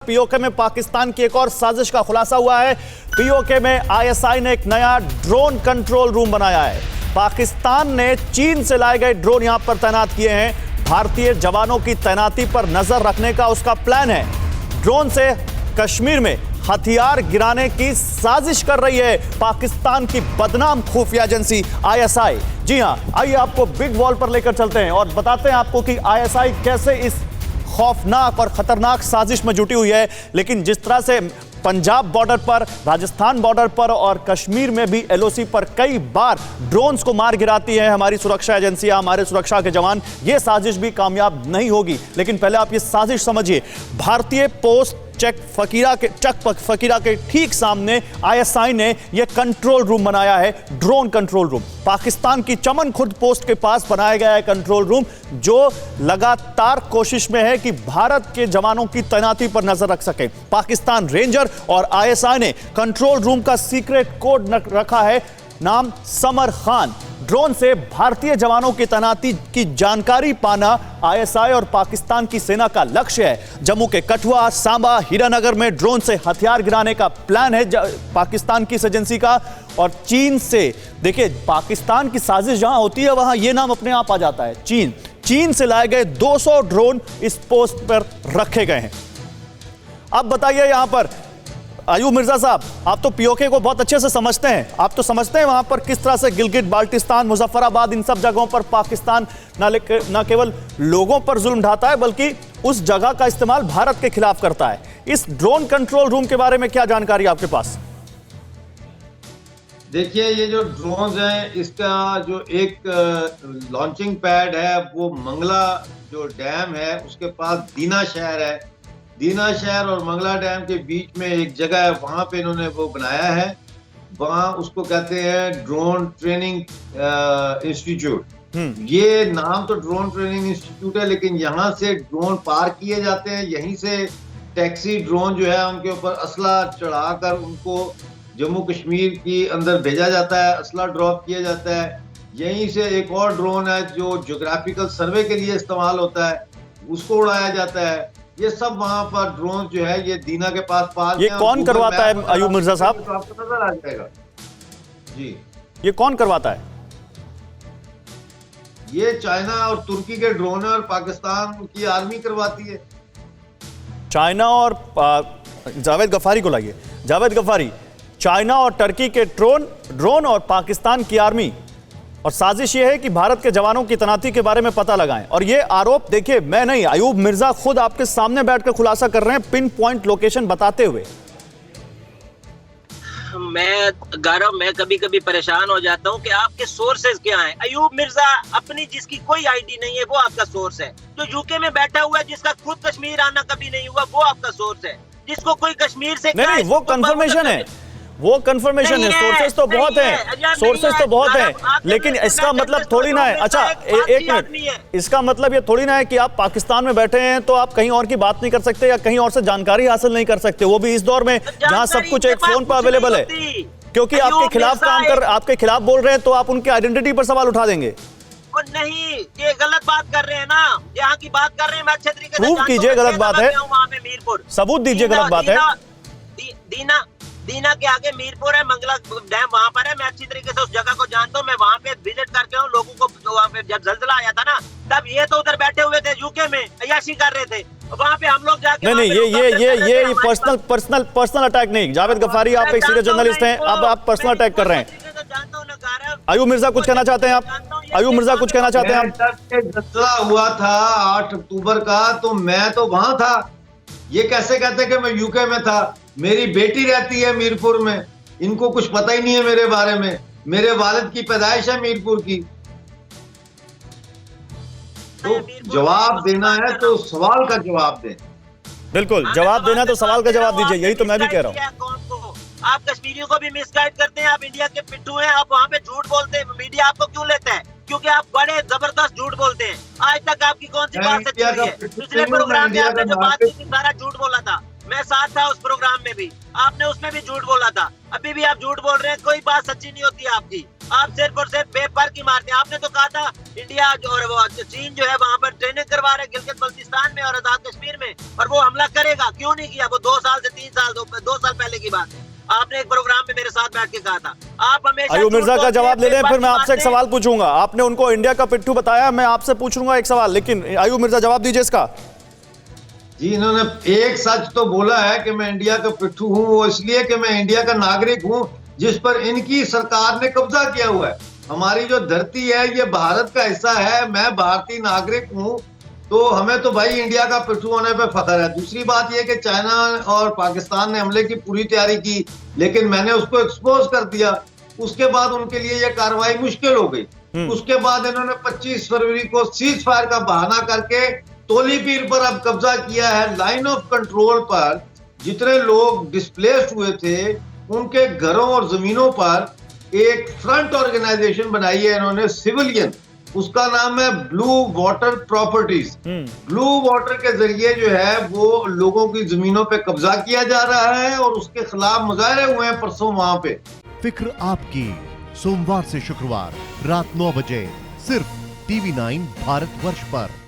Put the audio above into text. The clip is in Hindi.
पीओके में पाकिस्तान की एक और साजिश का खुलासा हुआ है। पीओके में आईएसआई ने एक नया ड्रोन कंट्रोल रूम बनाया है। पाकिस्तान ने चीन से लाए गए ड्रोन यहां पर तैनात किए हैं। भारतीय जवानों की तैनाती पर नजर रखने का उसका प्लान है। ड्रोन से कश्मीर में हथियार गिराने की साजिश कर रही है पाकिस्तान की बदनाम खुफिया एजेंसी आईएसआई। जी हां, आइए आपको बिग वॉल पर लेकर चलते हैं और बताते हैं आपको कि आईएसआई कैसे इस खौफनाक और खतरनाक साजिश में जुटी हुई है। लेकिन जिस तरह से पंजाब बॉर्डर पर, राजस्थान बॉर्डर पर और कश्मीर में भी एलओसी पर कई बार ड्रोन्स को मार गिराती है हमारी सुरक्षा एजेंसियां, हमारे सुरक्षा के जवान, ये साजिश भी कामयाब नहीं होगी। लेकिन पहले आप ये साजिश समझिए। भारतीय पोस्ट चक फकीरा के ठीक सामने आईएसआई ने यह कंट्रोल रूम बनाया है, ड्रोन कंट्रोल रूम। पाकिस्तान की चमन खुर्द पोस्ट के पास बनाया गया है कंट्रोल रूम, जो लगातार कोशिश में है कि भारत के जवानों की तैनाती पर नजर रख सके। पाकिस्तान रेंजर और आईएसआई ने कंट्रोल रूम का सीक्रेट कोड रखा है, नाम समर खान। ड्रोन से भारतीय जवानों की तैनाती की जानकारी पाना आईएसआई और पाकिस्तान की सेना का लक्ष्य है। जम्मू के कठुआ, सांबा, हीरानगर में ड्रोन से हथियार गिराने का प्लान है पाकिस्तान की इस एजेंसी का। और चीन से, देखिए, पाकिस्तान की साजिश जहां होती है वहां यह नाम अपने आप आ जाता है, चीन से लाए गए 200 ड्रोन इस पोस्ट पर रखे गए हैं। अब बताइए यहां पर अयूब मिर्जा साहब, आप तो पीओके को बहुत अच्छे से समझते हैं, आप तो समझते हैं वहां पर किस तरह से गिलगित बाल्टिस्तान, मुजफ्फराबाद, इन सब जगहों पर पाकिस्तान न केवल लोगों पर जुल्म ढाता है बल्कि उस जगह का इस्तेमाल भारत के खिलाफ करता है। इस ड्रोन कंट्रोल रूम के बारे में क्या जानकारी आपके पास? देखिए, ये जो ड्रोन्स हैं, इसका जो एक लॉन्चिंग पैड है वो मंगला जो डैम है उसके पास दीना शहर है। दीना शहर और मंगला डैम के बीच में एक जगह है, वहां पे इन्होंने वो बनाया है। वहां उसको कहते हैं ड्रोन ट्रेनिंग इंस्टीट्यूट। ये नाम तो ड्रोन ट्रेनिंग इंस्टीट्यूट है, लेकिन यहाँ से ड्रोन पार किए जाते हैं। यहीं से टैक्सी ड्रोन जो है उनके ऊपर असला चढ़ाकर उनको जम्मू कश्मीर की अंदर भेजा जाता है, असला ड्रॉप किया जाता है। यहीं से एक और ड्रोन है जो ज्योग्राफिकल सर्वे के लिए इस्तेमाल होता है, उसको उड़ाया जाता है। ये सब वहां पर ड्रोन जो है ये दीना के पास ये कौन करवाता है अयूब मिर्जा साहब? तो आपको नजर आ जाएगा। जी, ये कौन करवाता है? ये चाइना और तुर्की के ड्रोन है और पाकिस्तान की आर्मी करवाती है। चाइना और जावेद गफारी को लाइए। जावेद गफारी, चाइना और टर्की के ड्रोन और पाकिस्तान की आर्मी, और साजिश यह है कि भारत के जवानों की तैनाती के बारे में पता लगाएं। और ये आरोप, देखिए, मैं नहीं, अयूब मिर्जा खुद आपके सामने बैठकर खुलासा कर रहे हैं, पिन पॉइंट लोकेशन बताते हुए। मैं कभी कभी परेशान हो जाता हूँ कि आपके सोर्सेज क्या हैं। अयूब मिर्जा अपनी जिसकी कोई आईडी नहीं है वो आपका सोर्स है। जो यूके में बैठा हुआ है जिसका खुद कश्मीर आना कभी नहीं हुआ वो आपका सोर्स है। जिसको कोई कश्मीर से नहीं, वो कंफर्मेशन है, वो कंफर्मेशन है। सोर्सेस तो बहुत हैं, सोर्सेस तो बहुत हैं, लेकिन इसका मतलब थोड़ी ना है। अच्छा, एक मिनट, इसका मतलब ये थोड़ी ना है कि आप पाकिस्तान में बैठे हैं तो आप कहीं और की बात नहीं कर सकते या कहीं और से जानकारी हासिल नहीं कर सकते, वो भी इस दौर में जहां सब कुछ एक फोन पर अवेलेबल है। क्योंकि आपके खिलाफ आपके खिलाफ बोल रहे हैं तो आप उनकी आइडेंटिटी पर सवाल उठा देंगे। नहीं, ये गलत बात कर रहे हैं ना, यहाँ की बात कर रहे हैं। मैं अच्छे तरीके से प्रूव कीजिए गलत बात है, मीरपुर सबूत दीजिए गलत बात है। दीना के आगे मीरपुर है, मंगला डैम वहां पर है। मैं अच्छी तरीके से उस जगह को जानता हूँ, मैं वहां पे विजिट करके हूँ। लोगों को वहां पे जब जल्जला आया था ना, तब ये तो उधर बैठे हुए थे यूके में, अय्याशी कर रहे थे। वहां पे हम लोग जाके नहीं, ये पर्सनल अटैक नहीं। जावेद गफारी, आप एक सीनियर जर्नलिस्ट हैं, अब आप पर्सनल अटैक कर रहे हैं। अयूब मिर्जा कुछ कहना चाहते हैं आप? अयूब मिर्जा कुछ कहना चाहते हैं आप? जल्जला हुआ था 8 अक्टूबर का, तो मैं तो वहां था। ये कैसे कहते कि मैं यूके में था? मेरी बेटी रहती है मीरपुर में, इनको कुछ पता ही नहीं है मेरे बारे में। मेरे वालिद की पैदाइश है मीरपुर की। तो जवाब देना है तो सवाल का जवाब दें। बिल्कुल, जवाब देना तो सवाल का जवाब दीजिए, यही तो मैं भी कह रहा हूँ। आप कश्मीरियों को भी मिसगाइड करते हैं, आप इंडिया के पिट्ठू हैं, आप वहाँ पे झूठ बोलते हैं। मीडिया आपको क्यों लेता है? क्योंकि आप बड़े जबरदस्त झूठ बोलते हैं। आज तक आपकी कौन सी बात सच्ची हुई है? पिछले प्रोग्राम में आपने जो बात की थी सारा झूठ बोला था, मैं साथ था उस प्रोग्राम में भी, आपने उसमें भी झूठ बोला था। अभी भी आप झूठ बोल रहे हैं, कोई बात सच्ची नहीं होती आपकी। आप सिर्फ और सिर्फ पेपर की मारते हैं। आपने तो कहा था इंडिया और वो चीन जो है वहां पर ट्रेनिंग करवा रहे गिलगित बल्तिस्तान में और आजाद कश्मीर में, और वो हमला करेगा, क्यों नहीं किया? वो 2 साल से 3 साल 2 साल पहले की बात है। आपने एक प्रोग्राम में मेरे साथ बैठ के कहा था। आप हमेशा अयूब मिर्जा का जवाब ले लें, फिर मैं आपसे एक मारते हैं। सवाल पूछूंगा। आपने उनको इंडिया का पिट्ठू बताया, मैं आपसे पूछूंगा एक सवाल, लेकिन अयूब मिर्जा जवाब दीजिए इसका। जी, इन्होंने एक सच तो बोला है कि मैं इंडिया का पिट्ठू हूं, वो इसलिए कि मैं इंडिया का नागरिक हूं जिस पर इनकी सरकार ने कब्जा किया हुआ है। हमारी जो धरती है ये भारत का हिस्सा है, मैं भारतीय नागरिक हूं, तो हमें तो भाई इंडिया का पिट्ठू होने पे फख्र है। दूसरी बात यह कि चाइना और पाकिस्तान ने हमले की पूरी तैयारी की, लेकिन मैंने उसको एक्सपोज कर दिया। उसके बाद उनके लिए यह कार्रवाई मुश्किल हो गई। उसके बाद इन्होंने 25 फरवरी को सीज फायर का बहाना करके तोली पीर पर अब कब्जा किया है। लाइन ऑफ कंट्रोल पर जितने लोग डिस्प्लेस्ड हुए थे उनके घरों और जमीनों पर एक फ्रंट ऑर्गेनाइजेशन बनाई है इन्होंने, सिविलियन, उसका नाम है blue water properties. Blue water के जरिए जो है वो लोगों की जमीनों पे कब्जा किया जा रहा है और उसके खिलाफ मुजाहरे हुए हैं परसों वहां पे। फिक्र आपकी, सोमवार से शुक्रवार रात 9 बजे सिर्फ TV9 भारतवर्ष पर।